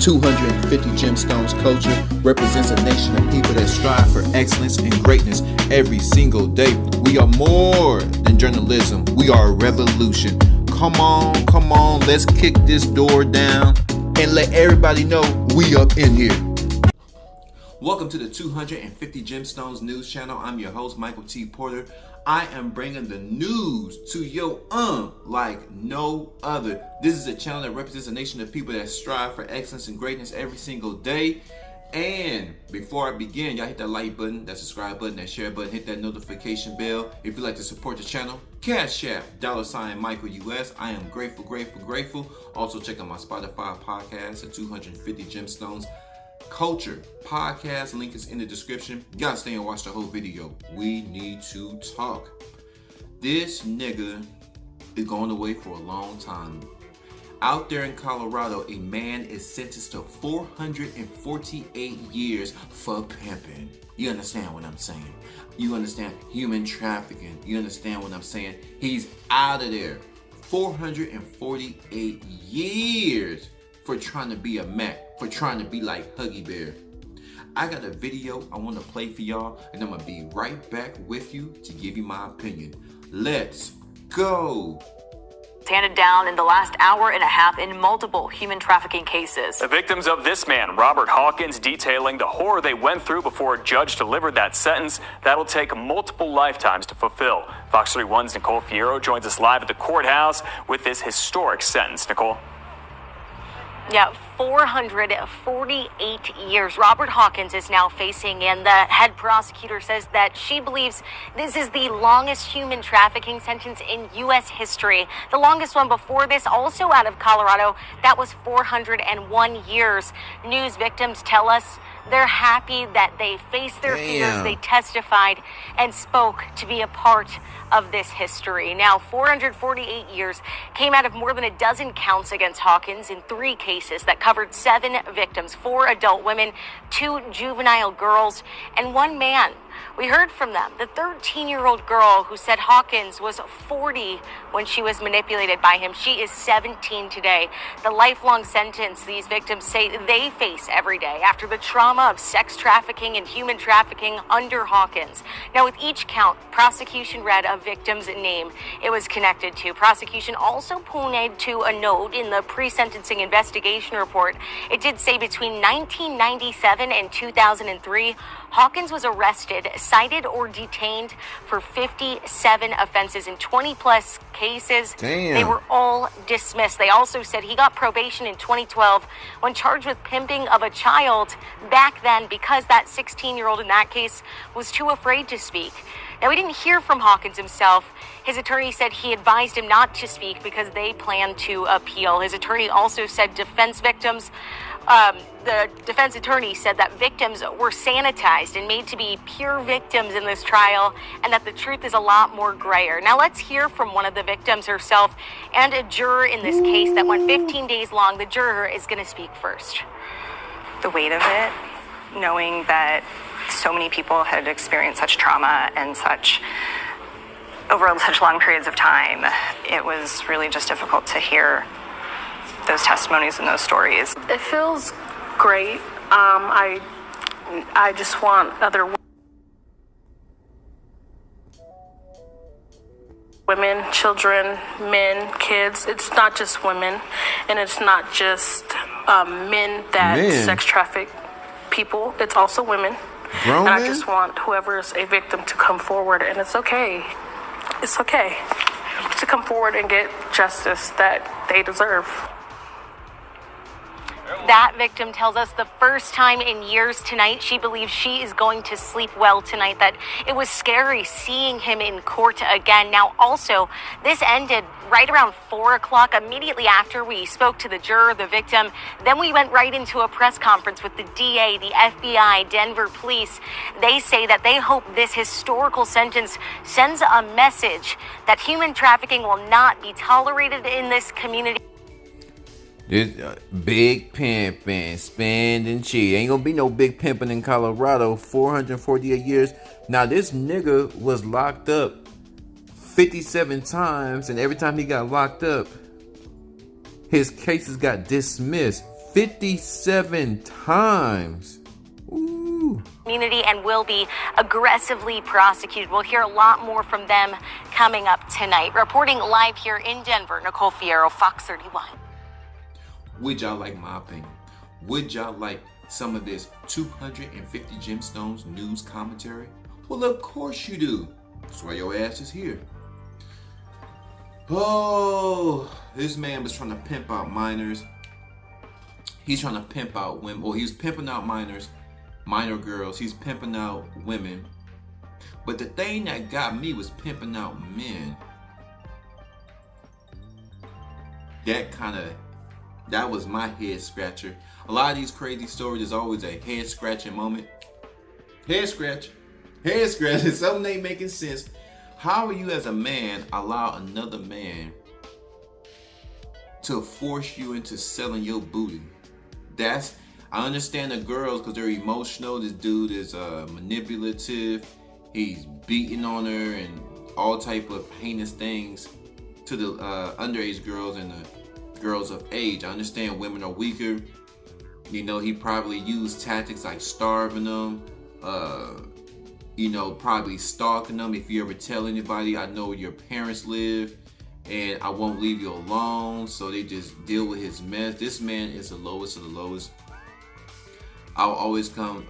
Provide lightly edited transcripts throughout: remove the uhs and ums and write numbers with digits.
250 Gemstones culture represents a nation of people that strive for excellence and greatness every single day. We are more than journalism. We are a revolution. Come on, let's kick this door down and let everybody know we up in here. Welcome to the 250 Gemstones news channel. I'm your host, Michael T. Porter. I am bringing the news to your like no other. This is a channel that represents a nation of people that strive for excellence and greatness every single day. And before I begin, y'all hit that like button, that subscribe button, that share button, hit that notification bell. If you'd like to support the channel, Cash App, $Michael US. I am grateful. Also check out my Spotify podcast at 250 Gemstones Culture podcast. Link is in the description. You gotta stay and watch the whole video. We need to talk. This nigga is going away for a long time. Out there in Colorado, a man is sentenced to 448 years for pimping. You understand what I'm saying? You understand human trafficking? You understand what I'm saying? He's out of there. 448 years for trying to be a Mac, for trying to be like Huggy Bear. I got a video I want to play for y'all, and I'm going to be right back with you to give you my opinion. Let's go. Handed down in the last hour and a half in multiple human trafficking cases. The victims of this man, Robert Hawkins, detailing the horror they went through before a judge delivered that sentence that'll take multiple lifetimes to fulfill. Fox 31's Nicole Fierro joins us live at the courthouse with this historic sentence. Nicole? Yeah, 448 years. Robert Hawkins is now facing, and the head prosecutor says that she believes this is the longest human trafficking sentence in U.S. history. The longest one before this, also out of Colorado, that was 401 years. News victims tell us they're happy that they faced their fears, they testified, and spoke to be a part of this history. Now, 448 years came out of more than a dozen counts against Hawkins in 3 cases that covered 7 victims, 4 adult women, 2 juvenile girls, and 1 man. We heard from them, the 13-year-old girl who said Hawkins was 40 when she was manipulated by him. She is 17 today. The lifelong sentence these victims say they face every day after the trauma of sex trafficking and human trafficking under Hawkins. Now, with each count, prosecution read a victim's name it was connected to. Prosecution also pointed to a note in the pre-sentencing investigation report. It did say between 1997 and 2003, Hawkins was arrested, cited, or detained for 57 offenses in 20-plus cases. Damn. They were all dismissed. They also said he got probation in 2012 when charged with pimping of a child back then because that 16-year-old in that case was too afraid to speak. Now, we didn't hear from Hawkins himself. His attorney said he advised him not to speak because they plan to appeal. His attorney also said the defense attorney said that victims were sanitized and made to be pure victims in this trial, and that the truth is a lot more grayer. Now let's hear from one of the victims herself and a juror in this case that went 15 days long. The juror is going to speak first. The weight of it, knowing that so many people had experienced such trauma and over such long periods of time, it was really just difficult to hear those testimonies and those stories. It feels great. I just want other women, children, men, kids. It's not just women, and it's not just men that sex traffic people. It's also women. Grown and men? I just want whoever's a victim to come forward, and it's okay. It's okay to come forward and get justice that they deserve. That victim tells us the first time in years tonight she believes she is going to sleep well tonight, that it was scary seeing him in court again. Now, also, this ended right around 4 o'clock, immediately after we spoke to the juror, the victim. Then we went right into a press conference with the DA, the FBI, Denver police. They say that they hope this historical sentence sends a message that human trafficking will not be tolerated in this community. This big pimping, spending cheat. Ain't gonna be no big pimping in Colorado. 448 years. Now, this nigga was locked up 57 times, and every time he got locked up, his cases got dismissed. 57 times. Ooh. Community and will be aggressively prosecuted. We'll hear a lot more from them coming up tonight. Reporting live here in Denver, Nicole Fierro, Fox 31. Would y'all like my opinion? Would y'all like some of this 250 Gemstones news commentary? Well, of course you do. That's why your ass is here. Oh, this man was trying to pimp out minors. He's trying to pimp out women. Well, he's pimping out minors, minor girls. He's pimping out women. But the thing that got me was pimping out men. That was my head scratcher. A lot of these crazy stories, there's always a head scratching moment. Head scratch. Head scratch. Something ain't making sense. How are you as a man allow another man to force you into selling your booty? I understand the girls because they're emotional. This dude is manipulative. He's beating on her and all type of heinous things to the underage girls and the girls of age. I understand women are weaker. You know, he probably used tactics like starving them, you know, probably stalking them. If you ever tell anybody, I know where your parents live and I won't leave you alone. So they just deal with his mess. This man is the lowest of the lowest. I'll always come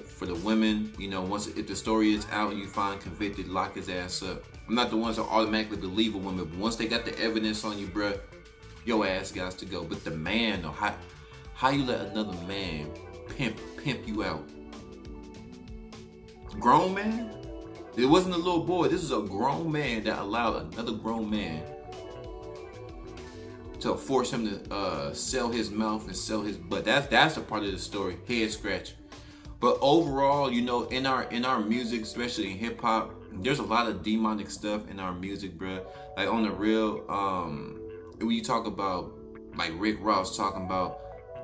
for the women. You know, if the story is out and you find convicted, lock his ass up. I'm not the ones that automatically believe a woman, but once they got the evidence on you, bruh, your ass got to go. But the man, though, how you let another man pimp you out? Grown man? It wasn't a little boy. This is a grown man that allowed another grown man to force him to sell his mouth and sell his butt. That's a part of the story. Head scratch. But overall, you know, in our music, especially in hip hop, there's a lot of demonic stuff in our music, bruh. Like on the real, when you talk about like Rick Ross talking about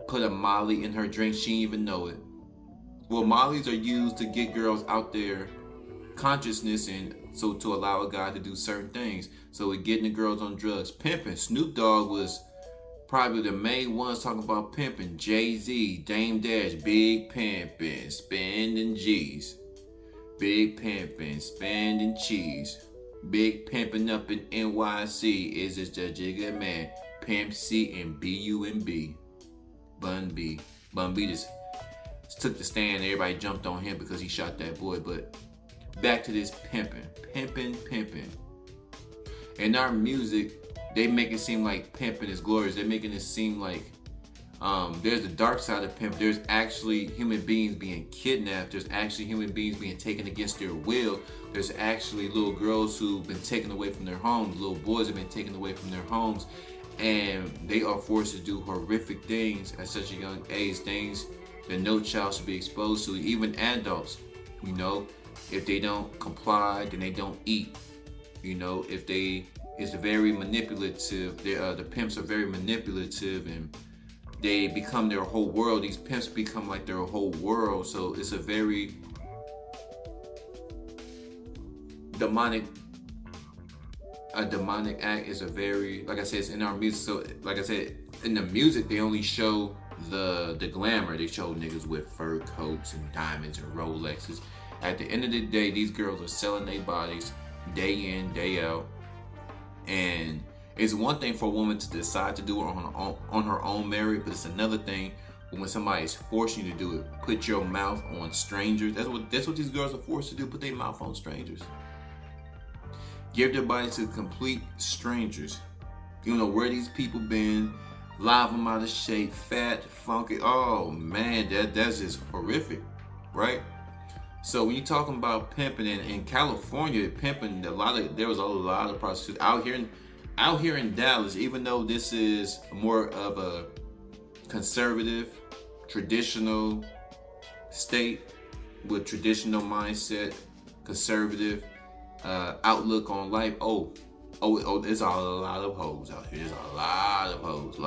put a Molly in her drink, she didn't even know it. Well, Mollies are used to get girls out there consciousness and so to allow a guy to do certain things. So we're getting the girls on drugs. Pimping. Snoop Dogg was probably the main ones talking about pimping. Jay-Z, Dame Dash, big pimping, spending G's. Big pimping, spending cheese. Big pimping up in NYC is just a jigga man. Pimp C and B-U-M-B. Bun B. Bun B just took the stand. Everybody jumped on him because he shot that boy. But back to this pimping. Pimping. In our music, they make it seem like pimping is glorious. They're making it seem like there's the dark side of pimp. There's actually human beings being kidnapped. There's actually human beings being taken against their will. There's actually little girls who've been taken away from their homes. Little boys have been taken away from their homes. And they are forced to do horrific things at such a young age. Things that no child should be exposed to, even adults. You know, if they don't comply, then they don't eat. You know, it's very manipulative. The pimps are very manipulative and they become their whole world. These pimps become like their whole world. So it's a very demonic. A demonic act is a very, like I said, it's in our music. So, like I said, in the music, they only show the glamour. They show niggas with fur coats and diamonds and Rolexes. At the end of the day, these girls are selling their bodies day in, day out. And it's one thing for a woman to decide to do it on her own merit, but it's another thing when somebody's forcing you to do it. Put your mouth on strangers. That's what these girls are forced to do. Put their mouth on strangers. Give their body to complete strangers. You don't know where these people been. Live them out of shape, fat, funky. Oh man, that's just horrific, right? So when you're talking about pimping in California, pimping, there was a lot of prostitutes out here in Dallas. Even though this is more of a conservative, traditional state with traditional mindset, conservative outlook on life. Oh, there's a lot of hoes out here. There's a lot of hoes. A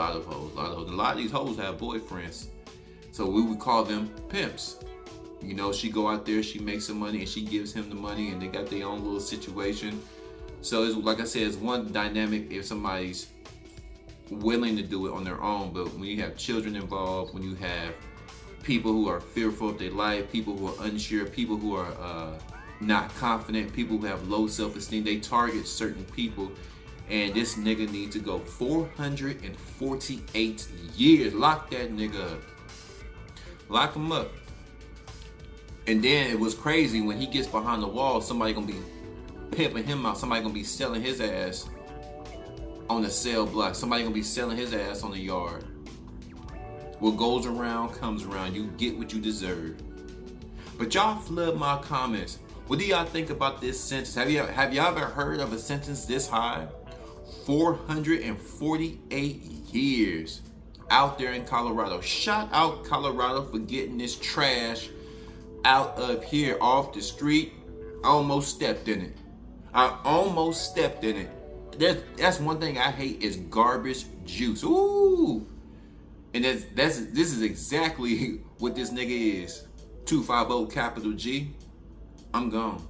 lot of these hoes have boyfriends, so we would call them pimps. You know, she go out there, she makes some money, and she gives him the money, and they got their own little situation. So it's, like I said, it's one dynamic if somebody's willing to do it on their own. But when you have children involved, when you have people who are fearful of their life, people who are unsure, people who are not confident, people who have low self-esteem, they target certain people. And this nigga needs to go 448 years. Lock that nigga up. Lock him up. And then it was crazy when he gets behind the wall, somebody gonna be pimping him out. Somebody gonna be selling his ass on the sale block. Somebody gonna be selling his ass on the yard. What goes around comes around. You get what you deserve. But y'all flood my comments. What do y'all think about this sentence? Have y'all ever heard of a sentence this high? 448 years out there in Colorado. Shout out Colorado for getting this trash out of here off the street. I almost stepped in it. That's one thing I hate is garbage juice. Ooh. And this is exactly what this nigga is. 250 capital G. I'm gone.